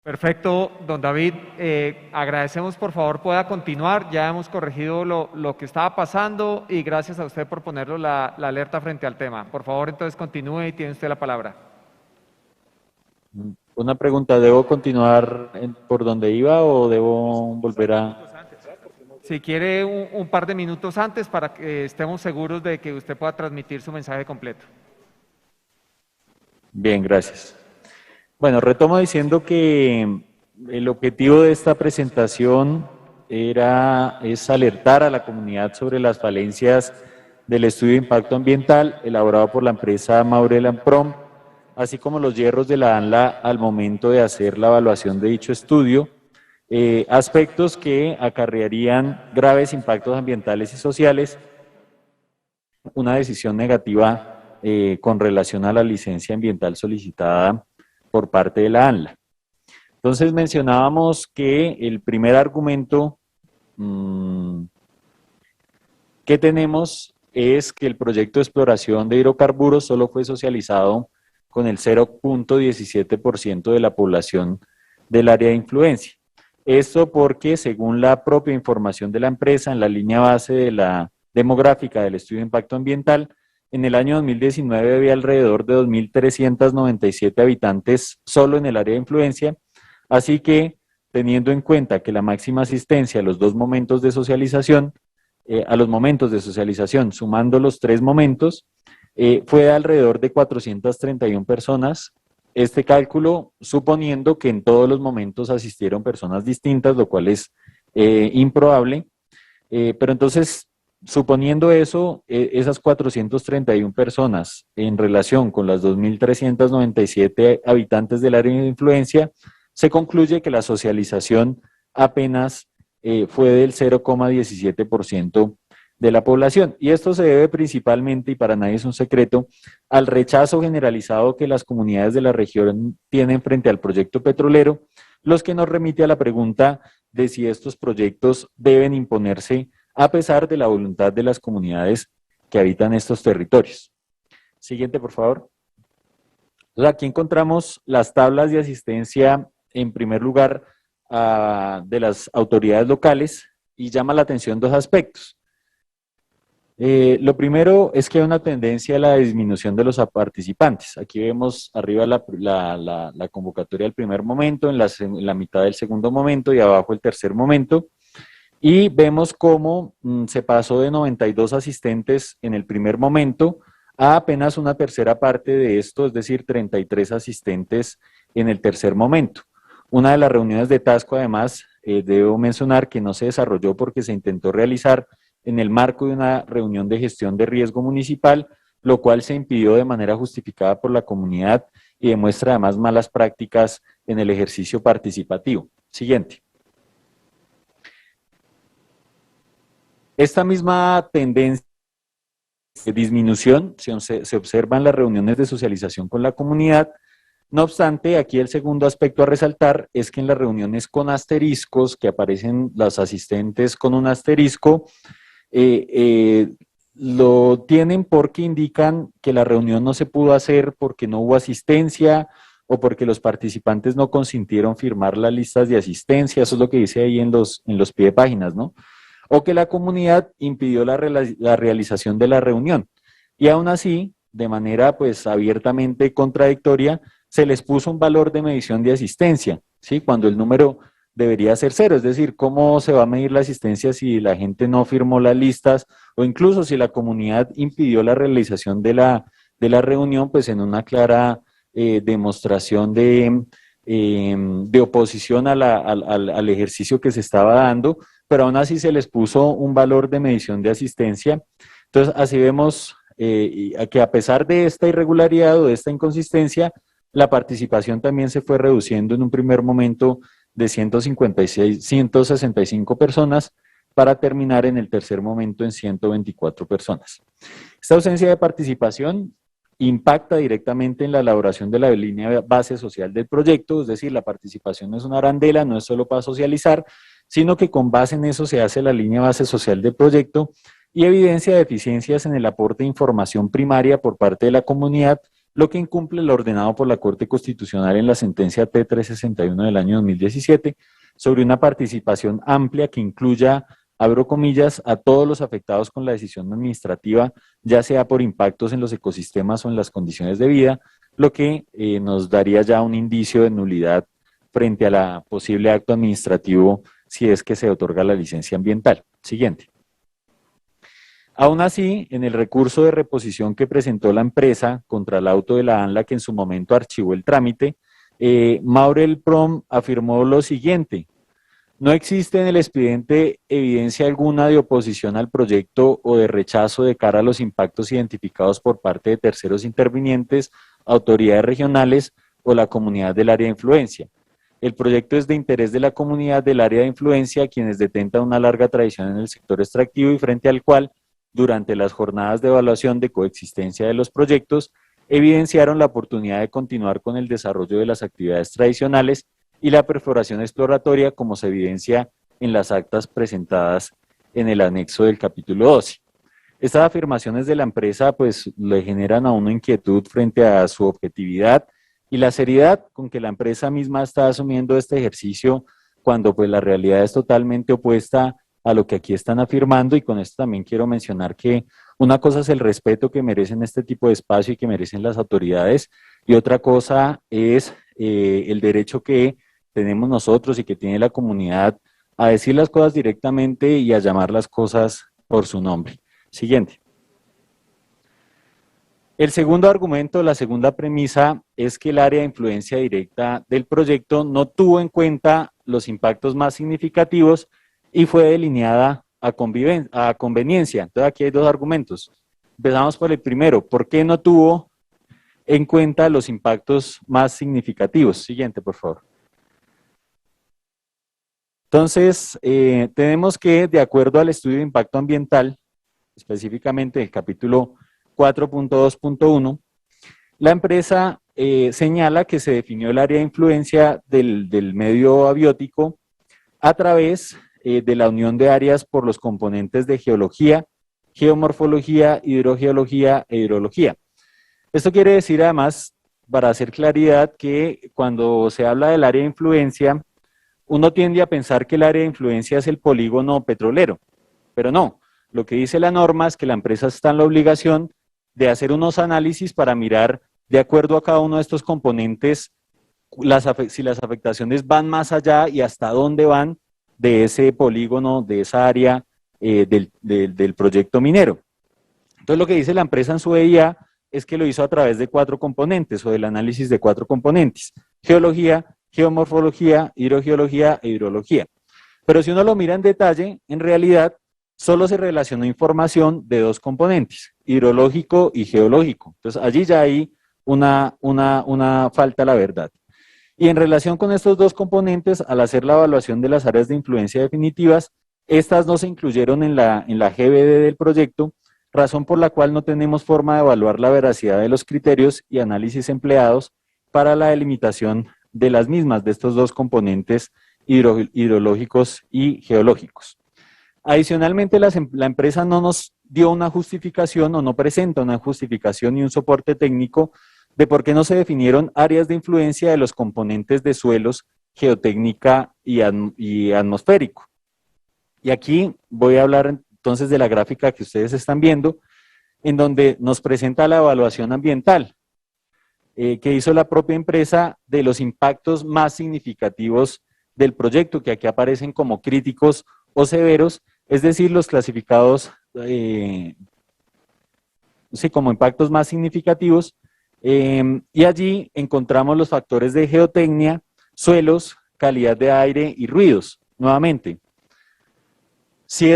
Perfecto, don David. Agradecemos, por favor, pueda continuar. Ya hemos corregido lo que estaba pasando y gracias a usted por ponerlo la alerta frente al tema. Por favor, entonces continúe y tiene usted la palabra. Una pregunta, ¿debo continuar por donde iba o debo volver a...? Si quiere un par de minutos antes para que estemos seguros de que usted pueda transmitir su mensaje completo. Bien, gracias. Bueno, retomo diciendo que el objetivo de esta presentación es alertar a la comunidad sobre las falencias del estudio de impacto ambiental elaborado por la empresa Maurel & Prom, así como los hierros de la ANLA al momento de hacer la evaluación de dicho estudio, aspectos que acarrearían graves impactos ambientales y sociales, una decisión negativa con relación a la licencia ambiental solicitada por parte de la ANLA. Entonces mencionábamos que el primer argumento que tenemos es que el proyecto de exploración de hidrocarburos solo fue socializado con el 0.17% de la población del área de influencia. Esto porque, según la propia información de la empresa, en la línea base de la demográfica del estudio de impacto ambiental, en el año 2019 había alrededor de 2.397 habitantes solo en el área de influencia, así que, teniendo en cuenta que la máxima asistencia a los dos momentos de socialización, sumando los tres momentos, fue de alrededor de 431 personas. Este cálculo suponiendo que en todos los momentos asistieron personas distintas, lo cual es improbable, pero entonces, suponiendo eso, esas 431 personas en relación con las 2.397 habitantes del área de influencia, se concluye que la socialización apenas fue del 0,17% de la población. Y esto se debe principalmente, y para nadie es un secreto, al rechazo generalizado que las comunidades de la región tienen frente al proyecto petrolero, los que nos remite a la pregunta de si estos proyectos deben imponerse a pesar de la voluntad de las comunidades que habitan estos territorios. Siguiente, por favor. Entonces, aquí encontramos las tablas de asistencia, en primer lugar, de las autoridades locales, y llama la atención dos aspectos. Lo primero es que hay una tendencia a la disminución de los participantes. Aquí vemos arriba la convocatoria del primer momento, en la mitad del segundo momento y abajo el tercer momento. Y vemos cómo se pasó de 92 asistentes en el primer momento a apenas una tercera parte de esto, es decir, 33 asistentes en el tercer momento. Una de las reuniones de Tasco, además, debo mencionar que no se desarrolló porque se intentó realizar en el marco de una reunión de gestión de riesgo municipal, lo cual se impidió de manera justificada por la comunidad y demuestra además malas prácticas en el ejercicio participativo. Siguiente. Esta misma tendencia de disminución se observa en las reuniones de socialización con la comunidad. No obstante, aquí el segundo aspecto a resaltar es que en las reuniones con asteriscos, que aparecen los asistentes con un asterisco, lo tienen porque indican que la reunión no se pudo hacer porque no hubo asistencia o porque los participantes no consintieron firmar las listas de asistencia. Eso es lo que dice ahí en los pie de páginas, ¿no? O que la comunidad impidió la realización de la reunión. Y aún así, de manera pues abiertamente contradictoria, se les puso un valor de medición de asistencia, ¿sí? Cuando el número debería ser cero, es decir, ¿cómo se va a medir la asistencia si la gente no firmó las listas o incluso si la comunidad impidió la realización de la reunión, pues en una clara demostración de oposición al ejercicio que se estaba dando, pero aún así se les puso un valor de medición de asistencia. Entonces, así vemos que a pesar de esta irregularidad o de esta inconsistencia, la participación también se fue reduciendo en un primer momento de 165 personas para terminar en el tercer momento en 124 personas. Esta ausencia de participación impacta directamente en la elaboración de la línea base social del proyecto, es decir, la participación no es una arandela, no es solo para socializar, sino que con base en eso se hace la línea base social del proyecto y evidencia deficiencias en el aporte de información primaria por parte de la comunidad lo que incumple lo ordenado por la Corte Constitucional en la sentencia T361 del año 2017 sobre una participación amplia que incluya, abro comillas, a todos los afectados con la decisión administrativa, ya sea por impactos en los ecosistemas o en las condiciones de vida, lo que nos daría ya un indicio de nulidad frente a la posible acto administrativo si es que se otorga la licencia ambiental. Siguiente. Aún así, en el recurso de reposición que presentó la empresa contra el auto de la ANLA, que en su momento archivó el trámite, Maurel Prom afirmó lo siguiente: no existe en el expediente evidencia alguna de oposición al proyecto o de rechazo de cara a los impactos identificados por parte de terceros intervinientes, autoridades regionales o la comunidad del área de influencia. El proyecto es de interés de la comunidad del área de influencia, quienes detentan una larga tradición en el sector extractivo y frente al cual, durante las jornadas de evaluación de coexistencia de los proyectos, evidenciaron la oportunidad de continuar con el desarrollo de las actividades tradicionales y la perforación exploratoria, como se evidencia en las actas presentadas en el anexo del capítulo 12. Estas afirmaciones de la empresa pues le generan a uno inquietud frente a su objetividad y la seriedad con que la empresa misma está asumiendo este ejercicio, cuando pues la realidad es totalmente opuesta a lo que aquí están afirmando. Y con esto también quiero mencionar que una cosa es el respeto que merecen este tipo de espacio y que merecen las autoridades, y otra cosa es el derecho que tenemos nosotros y que tiene la comunidad a decir las cosas directamente y a llamar las cosas por su nombre. Siguiente. El segundo argumento, la segunda premisa, es que el área de influencia directa del proyecto no tuvo en cuenta los impactos más significativos y fue delineada a conveniencia. Entonces aquí hay dos argumentos. Empezamos por el primero: ¿por qué no tuvo en cuenta los impactos más significativos? Siguiente, por favor. Entonces, tenemos que, de acuerdo al estudio de impacto ambiental, específicamente el capítulo 4.2.1, la empresa señala que se definió el área de influencia del medio abiótico a través de la unión de áreas por los componentes de geología, geomorfología, hidrogeología e hidrología. Esto quiere decir, además, para hacer claridad, que cuando se habla del área de influencia, uno tiende a pensar que el área de influencia es el polígono petrolero, pero no. Lo que dice la norma es que la empresa está en la obligación de hacer unos análisis para mirar, de acuerdo a cada uno de estos componentes, si las afectaciones van más allá y hasta dónde van de ese polígono, de esa área del proyecto minero. Entonces, lo que dice la empresa en su EIA es que lo hizo a través de 4 componentes, o del análisis de 4 componentes: geología, geomorfología, hidrogeología e hidrología. Pero si uno lo mira en detalle, en realidad solo se relacionó información de 2 componentes, hidrológico y geológico. Entonces allí ya hay una falta a la verdad. Y en relación con estos 2 componentes, al hacer la evaluación de las áreas de influencia definitivas, estas no se incluyeron en la GBD del proyecto, razón por la cual no tenemos forma de evaluar la veracidad de los criterios y análisis empleados para la delimitación de las mismas, de estos 2 componentes hidrológicos y geológicos. Adicionalmente, la empresa no nos dio una justificación, o no presenta una justificación ni un soporte técnico de por qué no se definieron áreas de influencia de los componentes de suelos, geotécnica y atmosférico. Y aquí voy a hablar entonces de la gráfica que ustedes están viendo, en donde nos presenta la evaluación ambiental que hizo la propia empresa de los impactos más significativos del proyecto, que aquí aparecen como críticos o severos, es decir, los clasificados como impactos más significativos, y allí encontramos los factores de geotecnia, suelos, calidad de aire y ruidos. Nuevamente, si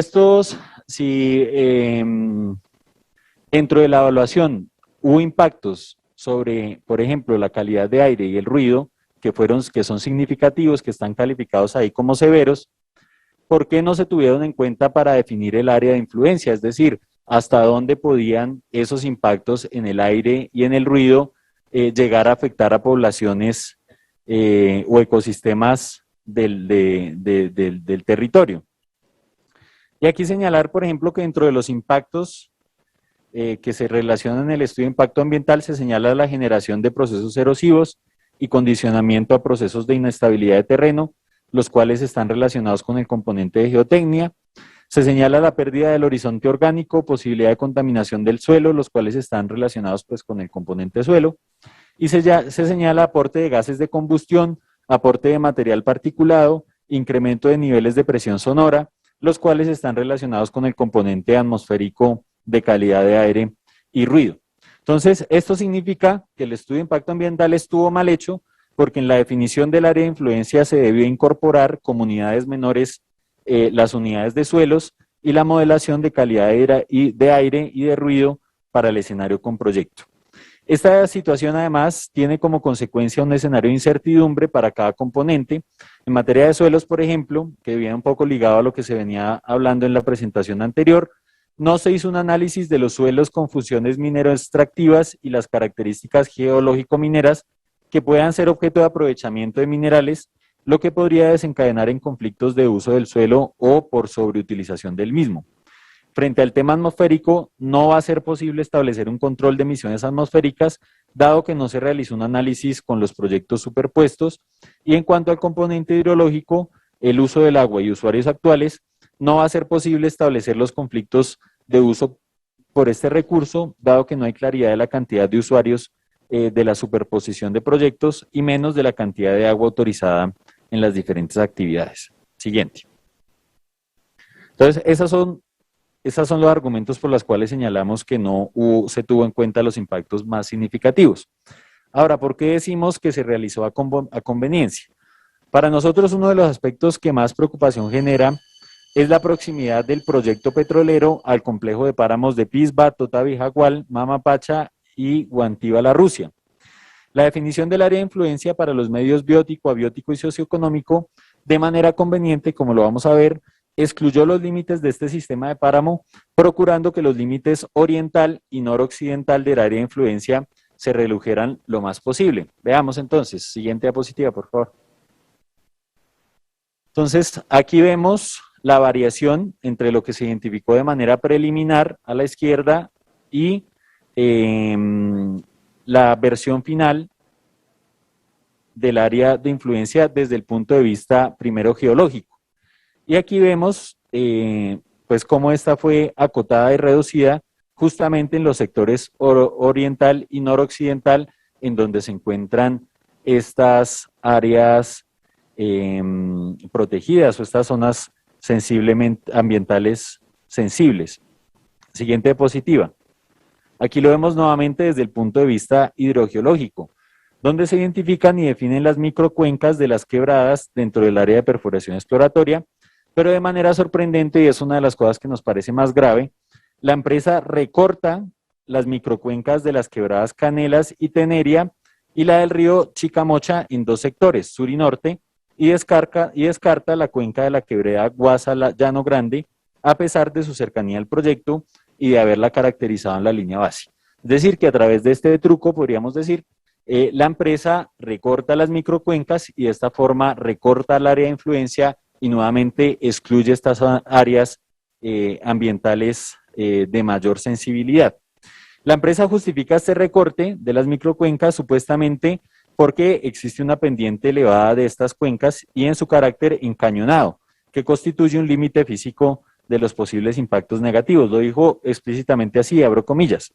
dentro de la evaluación hubo impactos sobre, por ejemplo, la calidad de aire y el ruido, que son significativos, que están calificados ahí como severos, ¿por qué no se tuvieron en cuenta para definir el área de influencia? Es decir, hasta dónde podían esos impactos en el aire y en el ruido llegar a afectar a poblaciones o ecosistemas del territorio. Y aquí señalar, por ejemplo, que dentro de los impactos que se relacionan en el estudio de impacto ambiental, se señala la generación de procesos erosivos y condicionamiento a procesos de inestabilidad de terreno, los cuales están relacionados con el componente de geotecnia. Se señala la pérdida del horizonte orgánico, posibilidad de contaminación del suelo, los cuales están relacionados pues, con el componente suelo. Y se señala aporte de gases de combustión, aporte de material particulado, incremento de niveles de presión sonora, los cuales están relacionados con el componente atmosférico de calidad de aire y ruido. Entonces, esto significa que el estudio de impacto ambiental estuvo mal hecho porque en la definición del área de influencia se debió incorporar como unidades menores las unidades de suelos y la modelación de calidad de aire y de ruido para el escenario con proyecto. Esta situación además tiene como consecuencia un escenario de incertidumbre para cada componente. En materia de suelos, por ejemplo, que viene un poco ligado a lo que se venía hablando en la presentación anterior, no se hizo un análisis de los suelos con funciones minero-extractivas y las características geológico-mineras que puedan ser objeto de aprovechamiento de minerales, lo que podría desencadenar en conflictos de uso del suelo o por sobreutilización del mismo. Frente al tema atmosférico, no va a ser posible establecer un control de emisiones atmosféricas, dado que no se realizó un análisis con los proyectos superpuestos, y en cuanto al componente hidrológico, el uso del agua y usuarios actuales, no va a ser posible establecer los conflictos de uso por este recurso, dado que no hay claridad de la cantidad de usuarios de la superposición de proyectos y menos de la cantidad de agua autorizada en las diferentes actividades. Siguiente. Entonces, esos son los argumentos por los cuales señalamos que no se tuvo en cuenta los impactos más significativos. Ahora, ¿por qué decimos que se realizó a conveniencia? Para nosotros uno de los aspectos que más preocupación genera es la proximidad del proyecto petrolero al complejo de páramos de Pisba, Totavi, Jagual, Mamapacha y Guantíbala, Rusia. La definición del área de influencia para los medios biótico, abiótico y socioeconómico, de manera conveniente, como lo vamos a ver, excluyó los límites de este sistema de páramo, procurando que los límites oriental y noroccidental del área de influencia se redujeran lo más posible. Veamos entonces, siguiente diapositiva, por favor. Entonces, aquí vemos la variación entre lo que se identificó de manera preliminar a la izquierda y la versión final del área de influencia desde el punto de vista primero geológico. Y aquí vemos pues cómo esta fue acotada y reducida justamente en los sectores oriental y noroccidental, en donde se encuentran estas áreas protegidas o estas zonas sensiblemente ambientales sensibles. Siguiente diapositiva. Aquí lo vemos nuevamente desde el punto de vista hidrogeológico, donde se identifican y definen las microcuencas de las quebradas dentro del área de perforación exploratoria, pero de manera sorprendente, y es una de las cosas que nos parece más grave, la empresa recorta las microcuencas de las quebradas Canelas y Teneria y la del río Chicamocha en dos sectores, sur y norte, y descarta la cuenca de la quebrada Guasa-Llano Grande, a pesar de su cercanía al proyecto y de haberla caracterizado en la línea base. Es decir, que a través de este truco, podríamos decir, la empresa recorta las microcuencas y de esta forma recorta el área de influencia y nuevamente excluye estas áreas ambientales de mayor sensibilidad. La empresa justifica este recorte de las microcuencas supuestamente porque existe una pendiente elevada de estas cuencas y en su carácter encañonado, que constituye un límite físico de los posibles impactos negativos. Lo dijo explícitamente así, abro comillas.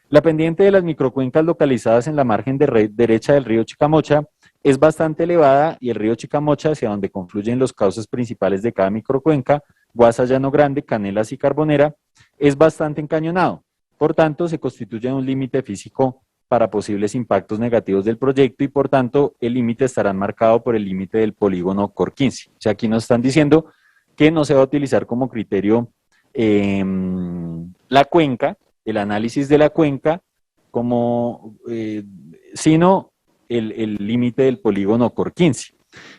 La pendiente de las microcuencas localizadas en la margen derecha del río Chicamocha es bastante elevada y el río Chicamocha, hacia donde confluyen los cauces principales de cada microcuenca, Guasa, Llano Grande, Canelas y Carbonera, es bastante encañonado. Por tanto, se constituye un límite físico para posibles impactos negativos del proyecto y por tanto el límite estará marcado por el límite del polígono COR 15. O sea, aquí nos están diciendo que no se va a utilizar como criterio la cuenca, el análisis de la cuenca, sino el límite del polígono COR 15.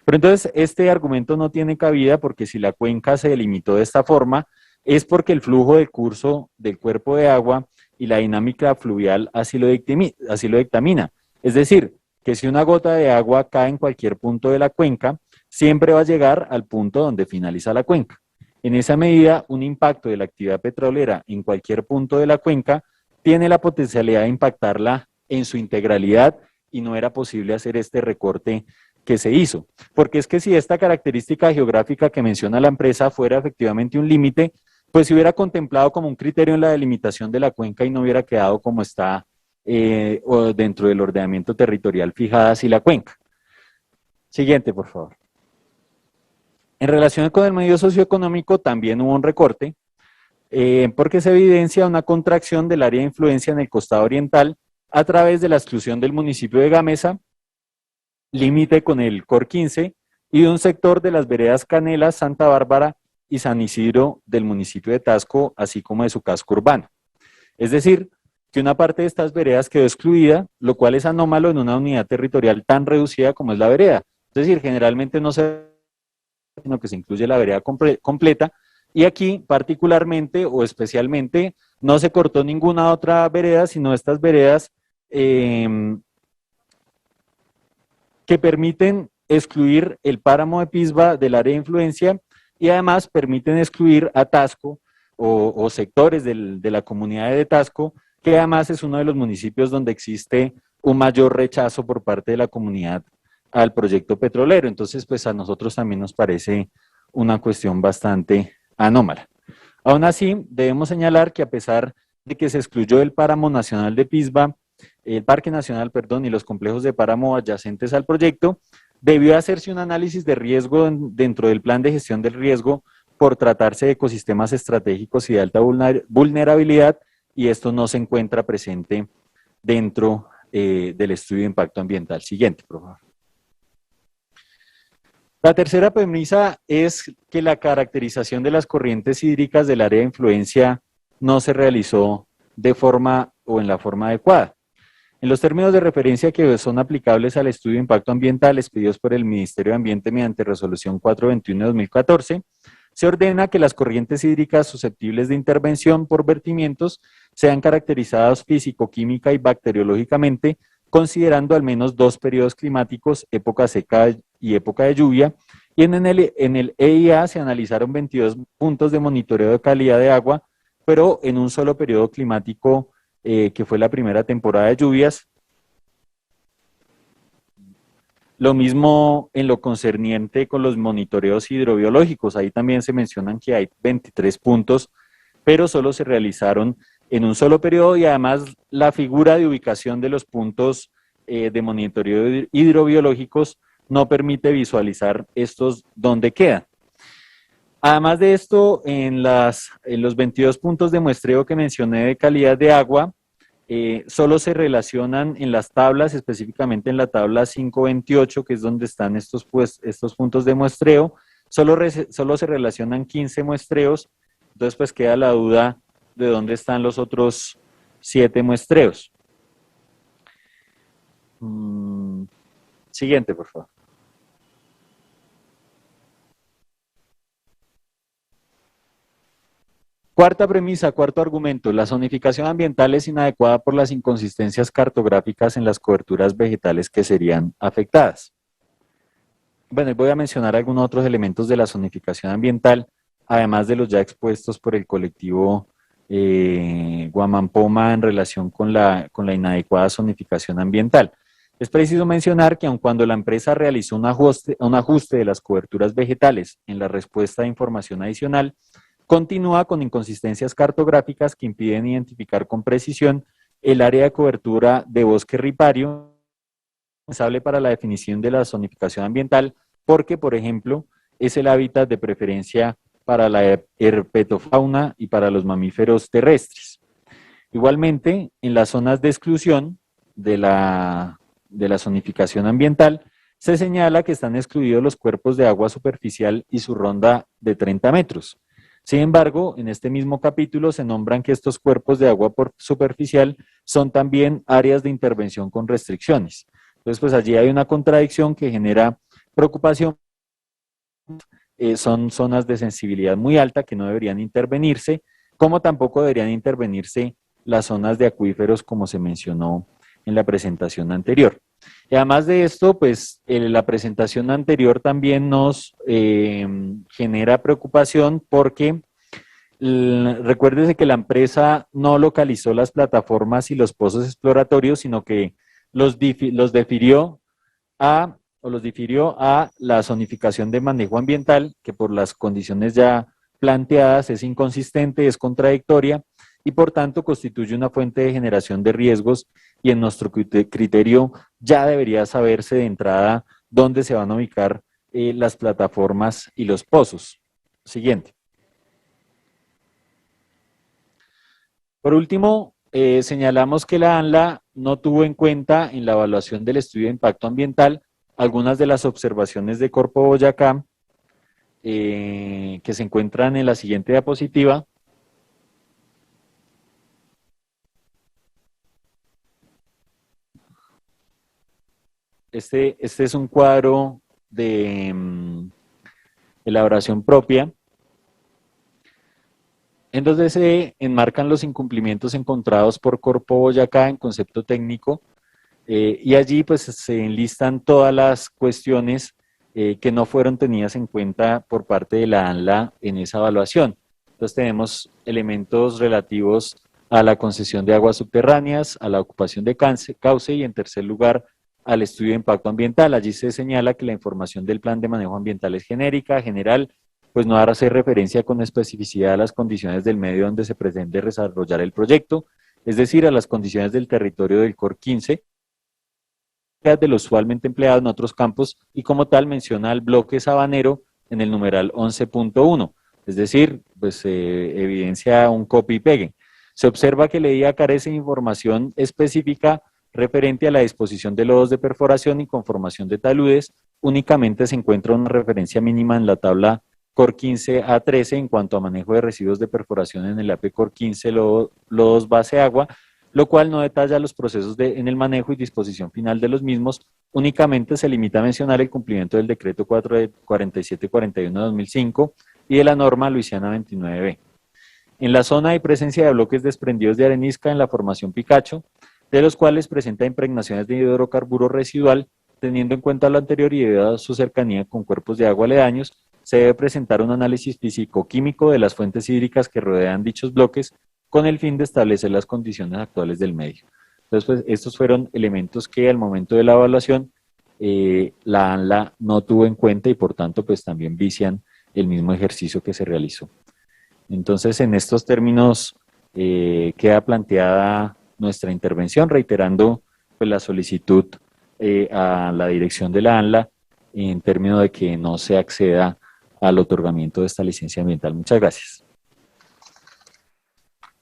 Pero entonces este argumento no tiene cabida porque si la cuenca se delimitó de esta forma es porque el flujo del curso del cuerpo de agua y la dinámica fluvial así lo dictamina. Es decir, que si una gota de agua cae en cualquier punto de la cuenca, siempre va a llegar al punto donde finaliza la cuenca. En esa medida, un impacto de la actividad petrolera en cualquier punto de la cuenca tiene la potencialidad de impactarla en su integralidad y no era posible hacer este recorte que se hizo. Porque es que si esta característica geográfica que menciona la empresa fuera efectivamente un límite, pues se hubiera contemplado como un criterio en la delimitación de la cuenca y no hubiera quedado como está o dentro del ordenamiento territorial fijada así la cuenca. Siguiente, por favor. En relación con el medio socioeconómico también hubo un recorte, porque se evidencia una contracción del área de influencia en el costado oriental a través de la exclusión del municipio de Gamesa, límite con el COR 15, y de un sector de las veredas Canelas, Santa Bárbara y San Isidro del municipio de Tasco, así como de su casco urbano. Es decir, que una parte de estas veredas quedó excluida, lo cual es anómalo en una unidad territorial tan reducida como es la vereda. Es decir, generalmente no se, sino que se incluye la vereda completa, y aquí particularmente o especialmente no se cortó ninguna otra vereda, sino estas veredas que permiten excluir el páramo de Pisba del área de influencia y además permiten excluir a Tasco o sectores de la comunidad de Tasco, que además es uno de los municipios donde existe un mayor rechazo por parte de la comunidad al proyecto petrolero. Entonces, pues a nosotros también nos parece una cuestión bastante anómala. Aún así, debemos señalar que a pesar de que se excluyó el páramo nacional de Pisba, el Parque Nacional, perdón, y los complejos de páramo adyacentes al proyecto, debió hacerse un análisis de riesgo dentro del plan de gestión del riesgo por tratarse de ecosistemas estratégicos y de alta vulnerabilidad, y esto no se encuentra presente dentro del estudio de impacto ambiental. Siguiente, por favor. La tercera premisa es que la caracterización de las corrientes hídricas del área de influencia no se realizó de forma o en la forma adecuada. En los términos de referencia que son aplicables al estudio de impacto ambiental expedidos por el Ministerio de Ambiente mediante resolución 421 de 2014, se ordena que las corrientes hídricas susceptibles de intervención por vertimientos sean caracterizadas físico-química y bacteriológicamente, considerando al menos dos periodos climáticos, época seca y época de lluvia, y en el EIA se analizaron 22 puntos de monitoreo de calidad de agua, pero en un solo periodo climático que fue la primera temporada de lluvias. Lo mismo en lo concerniente con los monitoreos hidrobiológicos, ahí también se mencionan que hay 23 puntos, pero solo se realizaron en un solo periodo y además la figura de ubicación de los puntos de monitoreo hidrobiológicos no permite visualizar estos dónde quedan. Además de esto, en los 22 puntos de muestreo que mencioné de calidad de agua, solo se relacionan en las tablas, específicamente en la tabla 528, que es donde están estos puntos de muestreo, solo se relacionan 15 muestreos, entonces pues queda la duda de dónde están los otros 7 muestreos. Siguiente, por favor. Cuarta premisa, cuarto argumento, la zonificación ambiental es inadecuada por las inconsistencias cartográficas en las coberturas vegetales que serían afectadas. Bueno, y voy a mencionar algunos otros elementos de la zonificación ambiental, además de los ya expuestos por el colectivo Guamampoma en relación con la inadecuada zonificación ambiental. Es preciso mencionar que aun cuando la empresa realizó un ajuste de las coberturas vegetales en la respuesta de información adicional, continúa con inconsistencias cartográficas que impiden identificar con precisión el área de cobertura de bosque ripario indispensable para la definición de la zonificación ambiental, porque, por ejemplo, es el hábitat de preferencia para la herpetofauna y para los mamíferos terrestres. Igualmente, en las zonas de exclusión de la zonificación ambiental, se señala que están excluidos los cuerpos de agua superficial y su ronda de 30 metros. Sin embargo, en este mismo capítulo se nombran que estos cuerpos de agua superficial son también áreas de intervención con restricciones. Entonces, pues allí hay una contradicción que genera preocupación. Son zonas de sensibilidad muy alta que no deberían intervenirse, como tampoco deberían intervenirse las zonas de acuíferos como se mencionó en la presentación anterior. Y además de esto, pues la presentación anterior también nos genera preocupación porque Recuérdese que la empresa no localizó las plataformas y los pozos exploratorios, sino que los difirió a la zonificación de manejo ambiental, que por las condiciones ya planteadas es inconsistente, es contradictoria y por tanto constituye una fuente de generación de riesgos y en nuestro criterio ya debería saberse de entrada dónde se van a ubicar las plataformas y los pozos. Siguiente. Por último, señalamos que la ANLA no tuvo en cuenta en la evaluación del estudio de impacto ambiental algunas de las observaciones de Corpo Boyacá que se encuentran en la siguiente diapositiva. Este es un cuadro de elaboración propia, en donde se enmarcan los incumplimientos encontrados por Corpo Boyacá en concepto técnico, y allí pues se enlistan todas las cuestiones que no fueron tenidas en cuenta por parte de la ANLA en esa evaluación. Entonces tenemos elementos relativos a la concesión de aguas subterráneas, a la ocupación de cauce y en tercer lugar al estudio de impacto ambiental. Allí se señala que la información del plan de manejo ambiental es genérica, general, pues no hace referencia con especificidad a las condiciones del medio donde se pretende desarrollar el proyecto, es decir, a las condiciones del territorio del COR 15, de lo usualmente empleado en otros campos y como tal menciona el bloque sabanero en el numeral 11.1, es decir, pues evidencia un copy y pegue. Se observa que la idea carece de información específica referente a la disposición de lodos de perforación y conformación de taludes, únicamente se encuentra una referencia mínima en la tabla COR 15 a 13 en cuanto a manejo de residuos de perforación en el AP COR 15 lodos base agua, lo cual no detalla los procesos en el manejo y disposición final de los mismos, únicamente se limita a mencionar el cumplimiento del decreto 4741 de 2005 y de la norma Luisiana 29B. En la zona hay presencia de bloques desprendidos de arenisca en la formación Picacho, de los cuales presenta impregnaciones de hidrocarburo residual, teniendo en cuenta lo anterior y debido a su cercanía con cuerpos de agua aledaños, se debe presentar un análisis físico-químico de las fuentes hídricas que rodean dichos bloques, con el fin de establecer las condiciones actuales del medio. Entonces, pues, estos fueron elementos que al momento de la evaluación la ANLA no tuvo en cuenta y por tanto pues también vician el mismo ejercicio que se realizó. Entonces, en estos términos queda planteada nuestra intervención, reiterando pues, la solicitud a la dirección de la ANLA en términos de que no se acceda al otorgamiento de esta licencia ambiental. Muchas gracias.